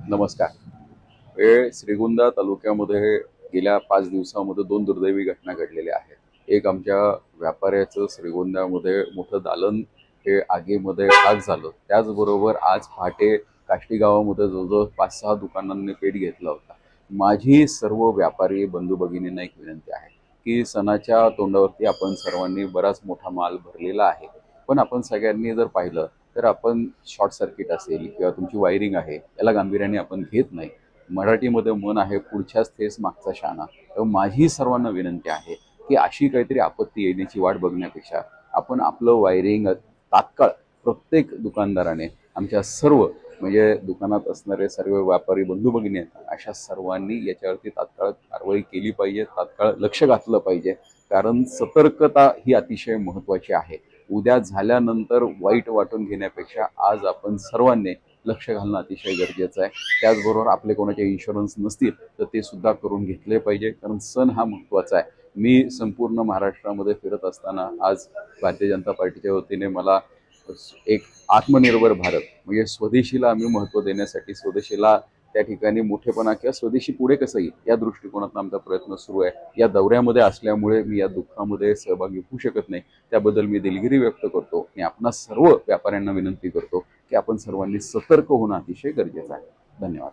नमस्कार. श्रीगोंदा तालुक्यामध्ये गेल्या 5 दिवसामध्ये 2 दुर्दैवी घटना घडलेल्या आहेत. एक आमच्या व्यापाऱ्याचं श्रीगोंद्यामध्ये मोठं दालन हे आगीमध्ये खाक झालं. त्याचबरोबर आज पहाटे काष्टी गावामध्ये जवळजवळ 5-6 दुकानांनी पेट घेतला होता. माझी सर्व व्यापारी बंधू भगिनींना एक विनंती आहे की सणाच्या तोंडावरती आपण सर्वांनी बराच मोठा माल भरलेला आहे, पण आपण सगळ्यांनी जर पाहिलं तर आपण शॉर्ट सर्किट असेल किंवा तुमची वायरिंग आहे याला गांभीर्याने आपण घेत नाही. मराठीमध्ये म्हण आहे, पुढच्याच ठेस मागचा शाणा. तर माझी सर्वांना विनंती आहे की अशी काहीतरी आपत्ती येण्याची वाट बघण्यापेक्षा आपण आपलं वायरिंग तात्काळ प्रत्येक दुकानदाराने, आमच्या सर्व म्हणजे दुकानात असणारे सर्व व्यापारी बंधू भगिनी आहेत, अशा सर्वांनी याच्यावरती तात्काळ कारवाई केली पाहिजे, तात्काळ लक्ष घातलं पाहिजे. कारण सतर्कता ही अतिशय महत्त्वाची आहे. उद्या झाल्यानंतर वाईट वाटून घेण्यापेक्षा आज आपण सर्वांनी लक्ष घालणं अतिशय गरजेचं आहे. त्याचबरोबर आपले कोणाचे इन्शुरन्स नसतील तर ते सुद्धा करून घेतले पाहिजे, कारण सण हा महत्त्वाचा आहे. मी संपूर्ण महाराष्ट्रामध्ये फिरत असताना आज भारतीय जनता पार्टीच्या वतीने मला एक आत्मनिर्भर भारत म्हणजे स्वदेशीला आम्ही महत्त्व देण्यासाठी, स्वदेशीला त्या ठिकाणी मोठेपणा किंवा स्वदेशी पुढे कसं येईल या दृष्टिकोनातून आमचा प्रयत्न सुरू आहे. या दौऱ्यामध्ये असल्यामुळे मी या दुःखामध्ये सहभागी होऊ शकत नाही, त्याबद्दल मी दिलगिरी व्यक्त करतो आणि आपणा सर्व व्यापाऱ्यांना विनंती करतो की आपण सर्वांनी सतर्क होणं अतिशय गरजेचं आहे. धन्यवाद.